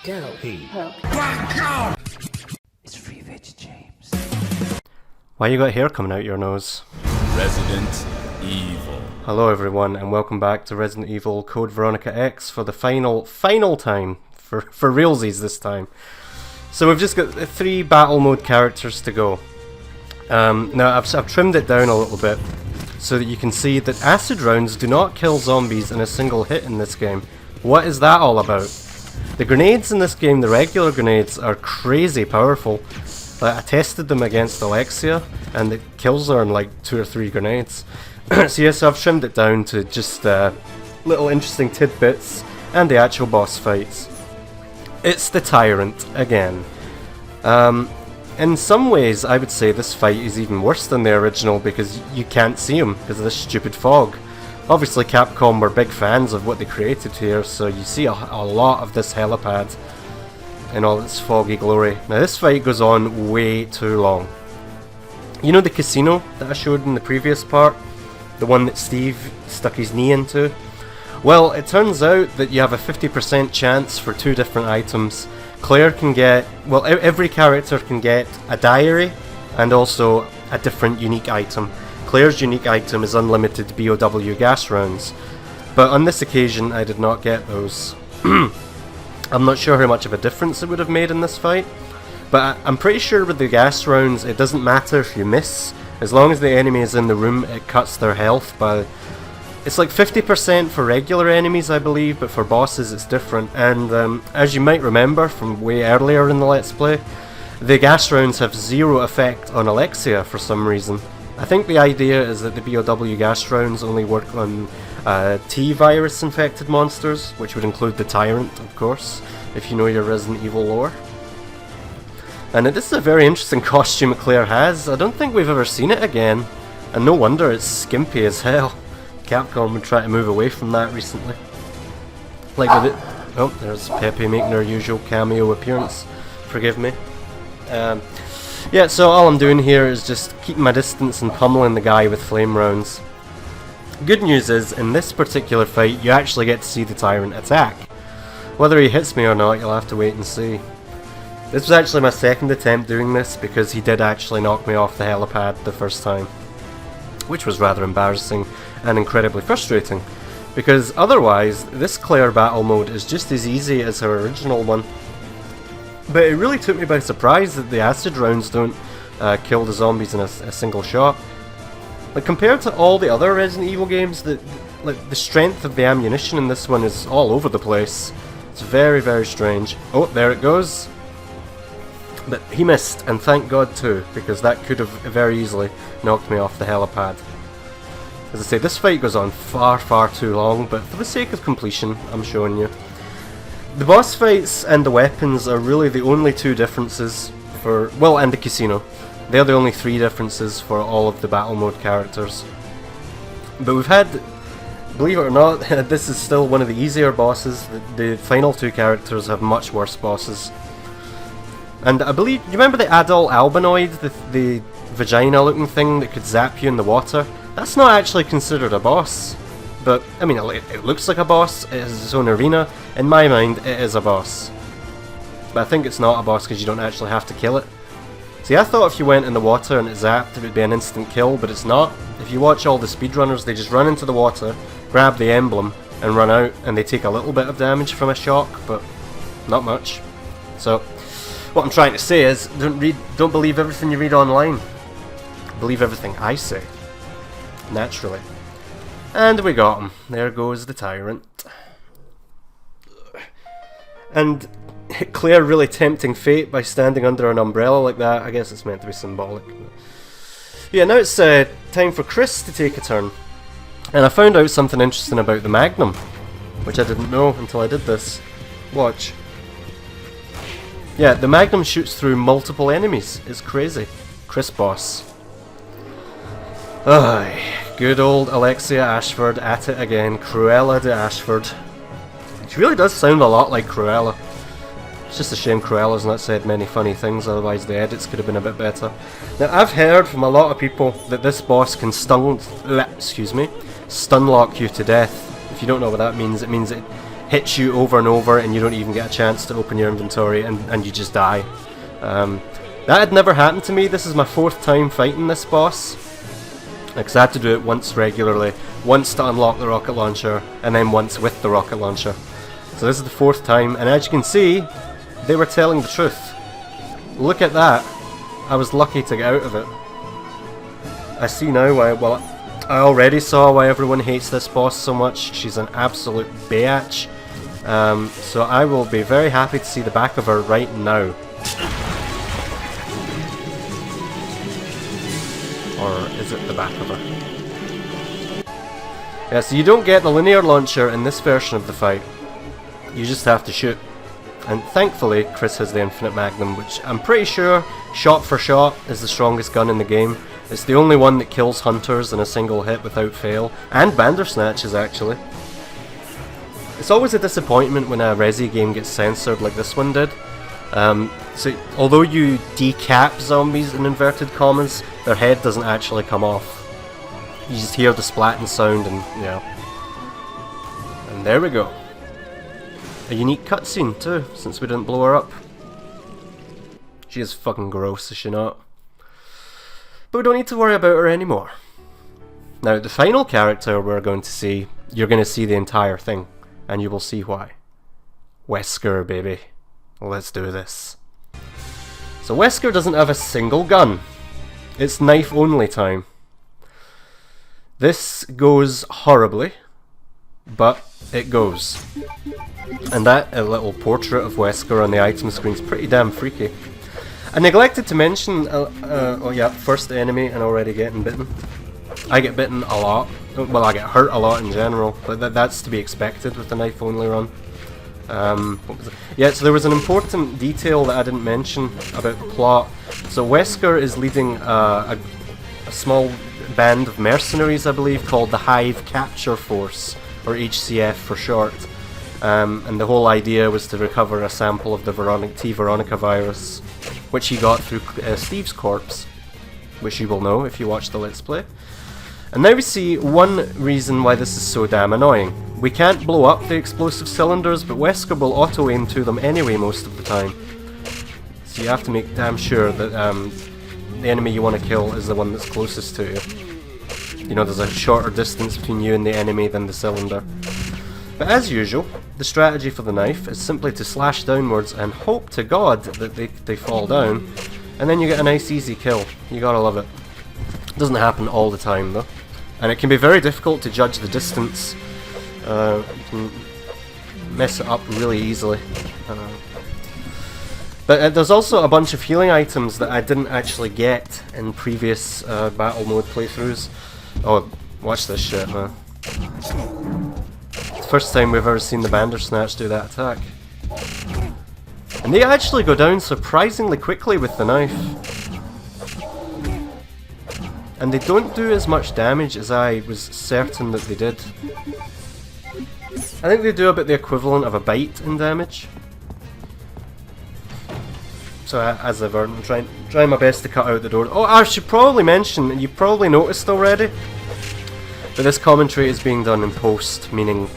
It's Free Veg James. Why you got hair coming out your nose? Resident Evil. Hello everyone and welcome back to Resident Evil Code Veronica X for the final time, for realsies this time. So we've just got 3 battle mode characters to go. Now I've trimmed it down a little bit so that you can see that acid rounds do not kill zombies in a single hit in this game. What is that all about? The grenades in this game, the regular grenades, are crazy powerful. I tested them against Alexia and it kills her in like 2 or 3 grenades. So yes, I've trimmed it down to just little interesting tidbits and the actual boss fights. It's the Tyrant again. In some ways I would say this fight is even worse than the original because you can't see him because of this stupid fog. Obviously Capcom were big fans of what they created here, so you see a lot of this helipad in all its foggy glory. Now this fight goes on way too long. You know the casino that I showed in the previous part? The one that Steve stuck his knee into? Well, it turns out that you have a 50% chance for 2 different items. Claire can get, well, every character can get a diary and also a different unique item. Claire's unique item is unlimited BOW gas rounds, but on this occasion I did not get those. I'm not sure how much of a difference it would have made in this fight, but I'm pretty sure with the gas rounds it doesn't matter if you miss. As long as the enemy is in the room, it cuts their health by... It's like 50% for regular enemies, I believe, but for bosses it's different. And as you might remember from way earlier in the Let's Play, the gas rounds have 0 effect on Alexia for some reason. I think the idea is that the BOW gas rounds only work on T-virus infected monsters, which would include the Tyrant, of course, if you know your Resident Evil lore. And this is a very interesting costume Claire has. I don't think we've ever seen it again, and no wonder it's skimpy as hell. Capcom would try to move away from that recently. Like with it... Oh, there's Pepe making her usual cameo appearance. Forgive me. Yeah, so all I'm doing here is just keeping my distance and pummeling the guy with flame rounds. Good news is, in this particular fight, you actually get to see the Tyrant attack. Whether he hits me or not, you'll have to wait and see. This was actually my second attempt doing this, because he did actually knock me off the helipad the first time. Which was rather embarrassing and incredibly frustrating, because otherwise, this Claire battle mode is just as easy as her original one. But it really took me by surprise that the acid rounds don't kill the zombies in a single shot. Like, compared to all the other Resident Evil games, the strength of the ammunition in this one is all over the place. It's very, very strange. Oh, there it goes. But he missed, and thank God too, because that could have very easily knocked me off the helipad. As I say, this fight goes on far, far too long, but for the sake of completion, I'm showing you. The boss fights and the weapons are really the only 2 differences for... well, and the casino. They're the only 3 differences for all of the battle mode characters. But we've had, believe it or not, this is still one of the easier bosses. The final 2 characters have much worse bosses. And I believe, you remember the adult albinoid, the vagina looking thing that could zap you in the water? That's not actually considered a boss. But, I mean, it looks like a boss, it has its own arena. In my mind, it is a boss. But I think it's not a boss because you don't actually have to kill it. See, I thought if you went in the water and it zapped, it would be an instant kill, but it's not. If you watch all the speedrunners, they just run into the water, grab the emblem, and run out, and they take a little bit of damage from a shock, but not much. So, what I'm trying to say is, don't believe everything you read online. Believe everything I say. Naturally. And we got him. There goes the Tyrant. And Claire really tempting fate by standing under an umbrella like that. I guess it's meant to be symbolic. Yeah, now it's time for Chris to take a turn. And I found out something interesting about the Magnum, which I didn't know until I did this. Watch. Yeah, the Magnum shoots through multiple enemies. It's crazy. Chris boss. Aye. Good old Alexia Ashford at it again, Cruella de Ashford. She really does sound a lot like Cruella. It's just a shame Cruella's not said many funny things, otherwise the edits could have been a bit better. Now I've heard from a lot of people that this boss can stun lock you to death. If you don't know what that means, it means it hits you over and over and you don't even get a chance to open your inventory and you just die. That had never happened to me. This is my 4th time fighting this boss, because I had to do it once regularly, once to unlock the rocket launcher, and then once with the rocket launcher. So this is the 4th time, and as you can see, they were telling the truth. Look at that. I was lucky to get out of it. I see now why, well, I already saw why everyone hates this boss so much. She's an absolute biatch. So I will be very happy to see the back of her right now. Or is it the back of her? Yeah, so you don't get the linear launcher in this version of the fight. You just have to shoot. And thankfully, Chris has the Infinite Magnum, which I'm pretty sure, shot for shot, is the strongest gun in the game. It's the only one that kills hunters in a single hit without fail, and Bandersnatches actually. It's always a disappointment when a Resi game gets censored like this one did. So although you decap zombies in inverted commas, their head doesn't actually come off. You just hear the splatting sound and yeah. And there we go. A unique cutscene too, since we didn't blow her up. She is fucking gross, is she not? But we don't need to worry about her anymore. Now, the final character we're going to see, you're going to see the entire thing, and you will see why. Wesker, baby. Let's do this. So Wesker doesn't have a single gun. It's knife only time. This goes horribly, but it goes. And that little portrait of Wesker on the item screen is pretty damn freaky. I neglected to mention, oh yeah, first enemy and already getting bitten. I get bitten a lot. Well, I get hurt a lot in general, but that's to be expected with the knife only run. What was it? Yeah, so there was an important detail that I didn't mention about the plot. So Wesker is leading a small band of mercenaries, I believe, called the Hive Capture Force, or HCF for short. And the whole idea was to recover a sample of the Veronica virus, which he got through Steve's corpse, which you will know if you watch the Let's Play. And now we see one reason why this is so damn annoying. We can't blow up the explosive cylinders, but Wesker will auto-aim to them anyway most of the time. So you have to make damn sure that the enemy you want to kill is the one that's closest to you. You know, there's a shorter distance between you and the enemy than the cylinder. But as usual, the strategy for the knife is simply to slash downwards and hope to God that they fall down, and then you get a nice easy kill. You gotta love it. It doesn't happen all the time though, and it can be very difficult to judge the distance. You can mess it up really easily. But there's also a bunch of healing items that I didn't actually get in previous battle mode playthroughs. Oh, watch this shit, man. It's the first time we've ever seen the Bandersnatch do that attack. And they actually go down surprisingly quickly with the knife. And they don't do as much damage as I was certain that they did. I think they do about the equivalent of a bite in damage. So as ever, I'm trying my best to cut out the door. Oh, I should probably mention, and you've probably noticed already, but this commentary is being done in post, meaning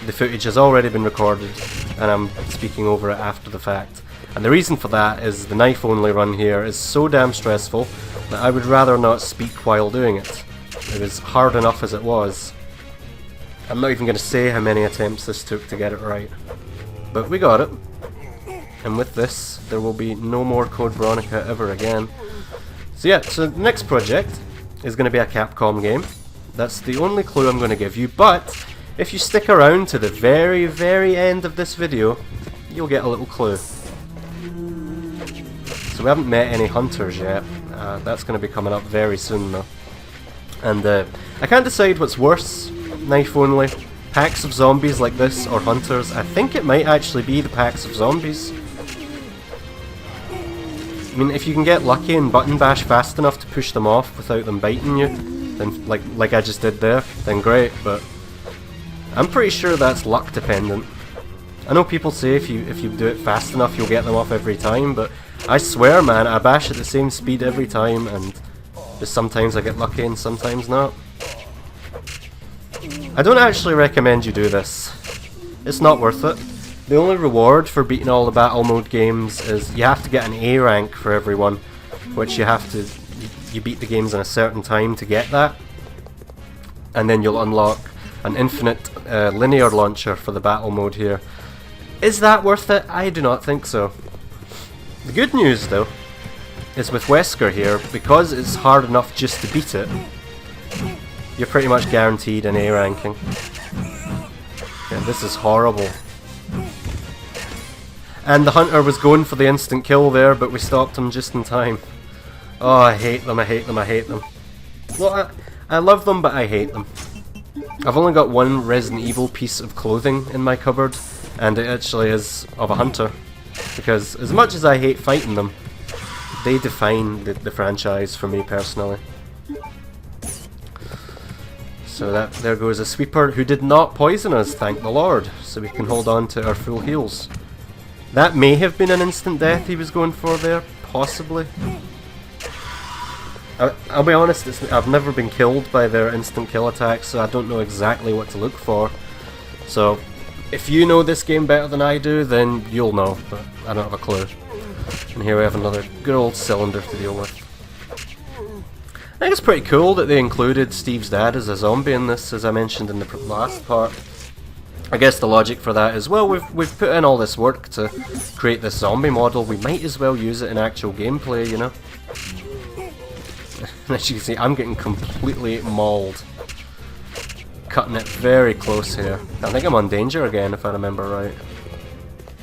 the footage has already been recorded, and I'm speaking over it after the fact. And the reason for that is the knife only run here is so damn stressful that I would rather not speak while doing it. It was hard enough as it was. I'm not even going to say how many attempts this took to get it right. But we got it. And with this, there will be no more Code Veronica ever again. So yeah, so the next project is going to be a Capcom game. That's the only clue I'm going to give you, but if you stick around to the very, very end of this video, you'll get a little clue. So we haven't met any hunters yet. That's going to be coming up very soon though. And I can't decide what's worse, knife only, packs of zombies like this, or hunters. I think it might actually be the packs of zombies. I mean, if you can get lucky and button bash fast enough to push them off without them biting you, then like I just did there, then great, but I'm pretty sure that's luck dependent. I know people say if you do it fast enough you'll get them off every time, but I swear man, I bash at the same speed every time, and just sometimes I get lucky and sometimes not. I don't actually recommend you do this. It's not worth it. The only reward for beating all the battle mode games is you have to get an A rank for everyone, which you beat the games in a certain time to get that, and then you'll unlock an infinite linear launcher for the battle mode here. Is that worth it? I do not think so. The good news though is with Wesker here, because it's hard enough just to beat it, you're pretty much guaranteed an A ranking. Yeah, this is horrible. And the hunter was going for the instant kill there, but we stopped him just in time. Oh, I hate them, I hate them, I hate them. Well, I love them, but I hate them. I've only got one Resident Evil piece of clothing in my cupboard, and it actually is of a hunter. Because as much as I hate fighting them, they define the franchise for me personally. So there goes a sweeper who did not poison us, thank the Lord, so we can hold on to our full heals. That may have been an instant death he was going for there, possibly. I'll be honest, I've never been killed by their instant kill attacks, so I don't know exactly what to look for. So, if you know this game better than I do, then you'll know, but I don't have a clue. And here we have another good old cylinder to deal with. I think it's pretty cool that they included Steve's dad as a zombie in this, as I mentioned in the last part. I guess the logic for that is, well, we've put in all this work to create this zombie model, we might as well use it in actual gameplay, you know? As you can see, I'm getting completely mauled. Cutting it very close here. I think I'm on danger again, if I remember right.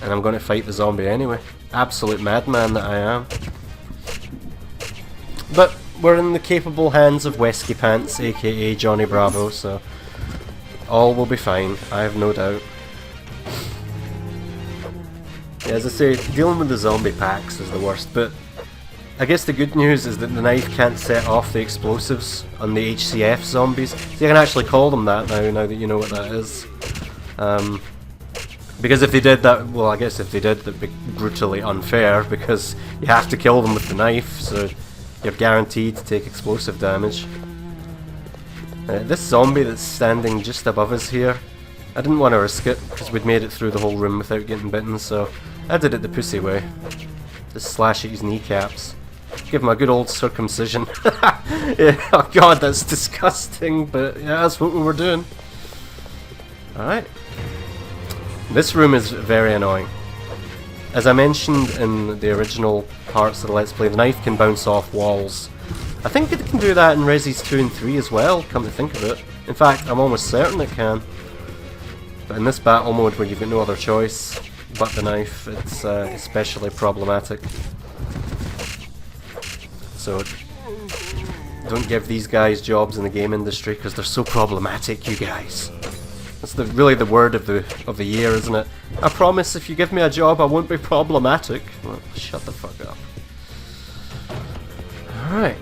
And I'm going to fight the zombie anyway. Absolute madman that I am. But we're in the capable hands of Weskie Pants, aka Johnny Bravo, so all will be fine, I have no doubt. Yeah, as I say, dealing with the zombie packs is the worst, but I guess the good news is that the knife can't set off the explosives on the HCF zombies. So you can actually call them that now that you know what that is. Because if they did that, well, I guess if they did, that'd be brutally unfair, because you have to kill them with the knife, so you're guaranteed to take explosive damage. This zombie that's standing just above us here, I didn't want to risk it, because we'd made it through the whole room without getting bitten, so I did it the pussy way. Just slash at his kneecaps. Give him a good old circumcision. Yeah, oh god, that's disgusting, but yeah, that's what we were doing. Alright. This room is very annoying. As I mentioned in the original parts of the Let's Play, the knife can bounce off walls. I think it can do that in Resis 2 and 3 as well, come to think of it. In fact, I'm almost certain it can. But in this battle mode where you've got no other choice but the knife, it's especially problematic. So don't give these guys jobs in the game industry because they're so problematic, you guys. That's really the word of the year, isn't it? I promise if you give me a job I won't be problematic. Well, shut the fuck up. Alright.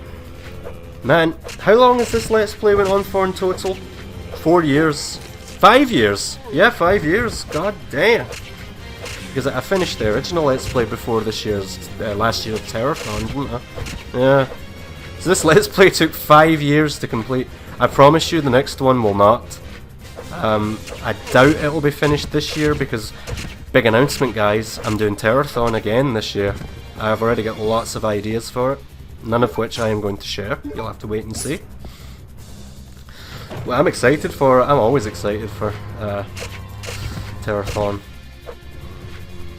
Man, how long has this Let's Play went on for in total? 4 years. 5 years! Yeah, 5 years. God damn. Because I finished the original Let's Play before this year's, last year's Terrathon, didn't I? Yeah. So this Let's Play took 5 years to complete. I promise you the next one will not. I doubt it'll be finished this year because, big announcement guys, I'm doing Terrathon again this year. I've already got lots of ideas for it, none of which I am going to share. You'll have to wait and see. Well, I'm excited for it. I'm always excited for Terrathon.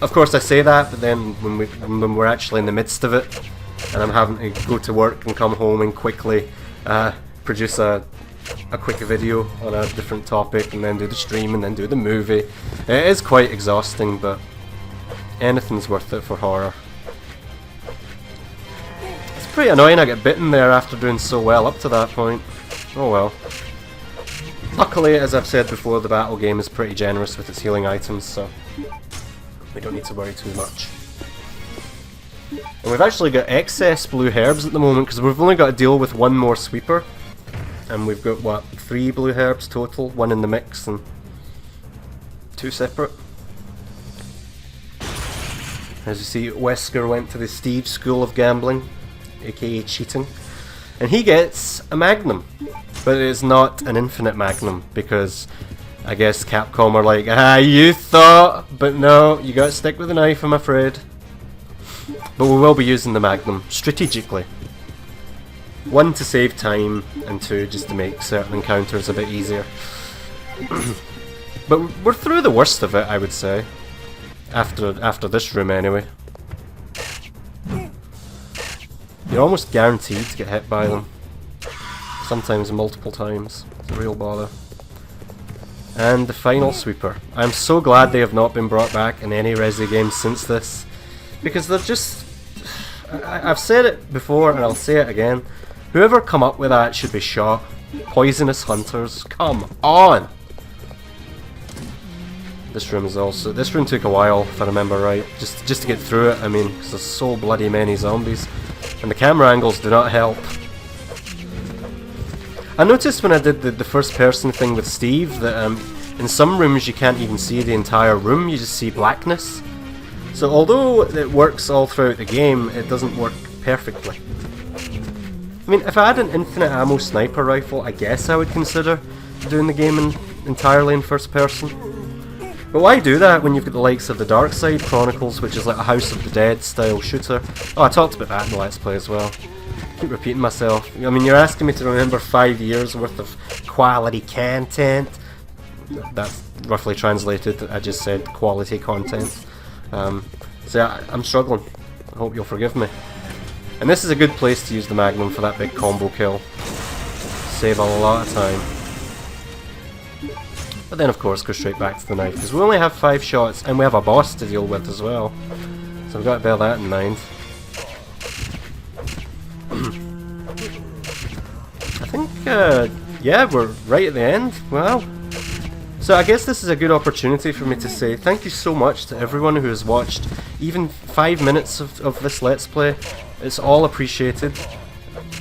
Of course I say that, but then when we're actually in the midst of it, and I'm having to go to work and come home and quickly produce a quick video on a different topic, and then do the stream, and then do the movie. It is quite exhausting, but anything's worth it for horror. It's pretty annoying I get bitten there after doing so well up to that point. Oh well. Luckily, as I've said before, the battle game is pretty generous with its healing items, so we don't need to worry too much. And we've actually got excess blue herbs at the moment, because we've only got to deal with one more sweeper. And we've got, what, 3 blue herbs total? 1 in the mix and 2 separate. As you see, Wesker went to the Steve School of Gambling, aka cheating. And he gets a magnum. But it is not an infinite magnum, because I guess Capcom are like, you thought, but no, you gotta stick with the knife, I'm afraid. But we will be using the Magnum strategically. 1 to save time, and 2 just to make certain encounters a bit easier. But we're through the worst of it, I would say. After this room, anyway. You're almost guaranteed to get hit by them. Sometimes multiple times. It's a real bother. And the final sweeper. I'm so glad they have not been brought back in any Resi games since this. Because they're just... I've said it before and I'll say it again. Whoever come up with that should be shot. Poisonous hunters. Come on! This room is also... This room took a while, if I remember right. Just to get through it, I mean, because there's so bloody many zombies. And the camera angles do not help. I noticed when I did the first person thing with Steve that in some rooms you can't even see the entire room, you just see blackness. So although it works all throughout the game, it doesn't work perfectly. I mean, if I had an infinite ammo sniper rifle, I guess I would consider doing the game entirely in first person. But why do that when you've got the likes of the Dark Side Chronicles, which is like a House of the Dead style shooter? Oh, I talked about that in the Let's Play as well. Keep repeating myself. I mean, you're asking me to remember 5 years worth of quality content. That's roughly translated. I just said quality content. So yeah, I'm struggling. I hope you'll forgive me. And this is a good place to use the Magnum for that big combo kill. Save a lot of time. But then of course go straight back to the knife, because we only have 5 shots and we have a boss to deal with as well. So I've got to bear that in mind. I think, yeah, we're right at the end. Wow. So I guess this is a good opportunity for me to say thank you so much to everyone who has watched even 5 minutes of this Let's Play. It's all appreciated.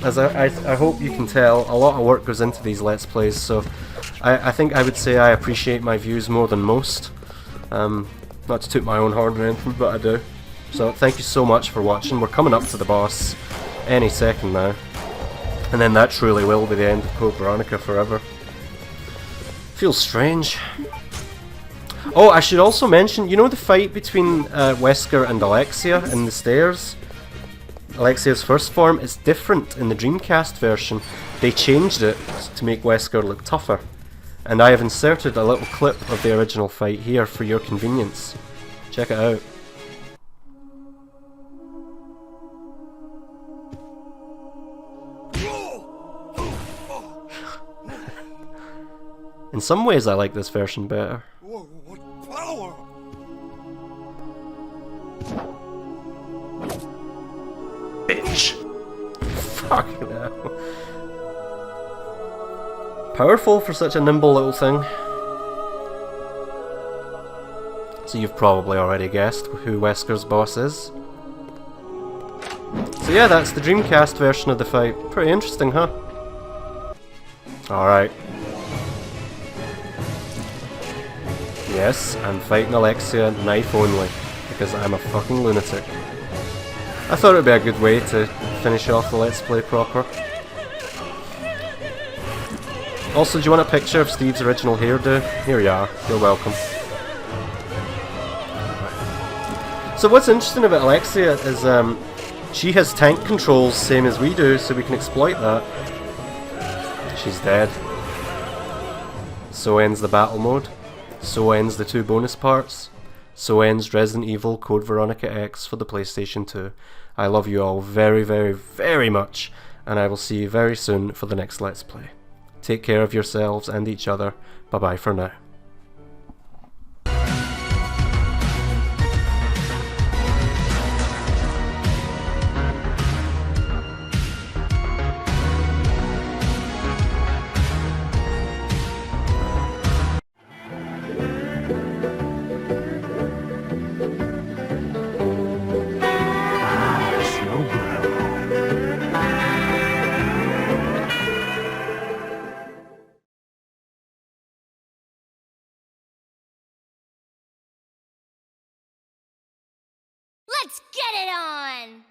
As I hope you can tell, a lot of work goes into these Let's Plays, so I think I would say I appreciate my views more than most. Not to toot my own horn or anything, but I do. So thank you so much for watching. We're coming up to the boss any second now. And then that truly will be the end of Code Veronica forever. Feels strange. Oh, I should also mention, you know the fight between Wesker and Alexia in the stairs? Alexia's first form is different in the Dreamcast version. They changed it to make Wesker look tougher. And I have inserted a little clip of the original fight here for your convenience. Check it out. In some ways I like this version better. Whoa, what power! Bitch! Fucking hell. Powerful for such a nimble little thing. So you've probably already guessed who Wesker's boss is. So yeah, that's the Dreamcast version of the fight. Pretty interesting, huh? Alright. Yes, I'm fighting Alexia knife only, because I'm a fucking lunatic. I thought it would be a good way to finish off the Let's Play proper. Also, do you want a picture of Steve's original hairdo? Here you are, you're welcome. So what's interesting about Alexia is she has tank controls same as we do, so we can exploit that. She's dead. So ends the battle mode. So ends the 2 bonus parts. So ends Resident Evil Code Veronica X for the PlayStation 2. I love you all very, very, very much, and I will see you very soon for the next Let's Play. Take care of yourselves and each other. Bye bye for now. Let's get it on!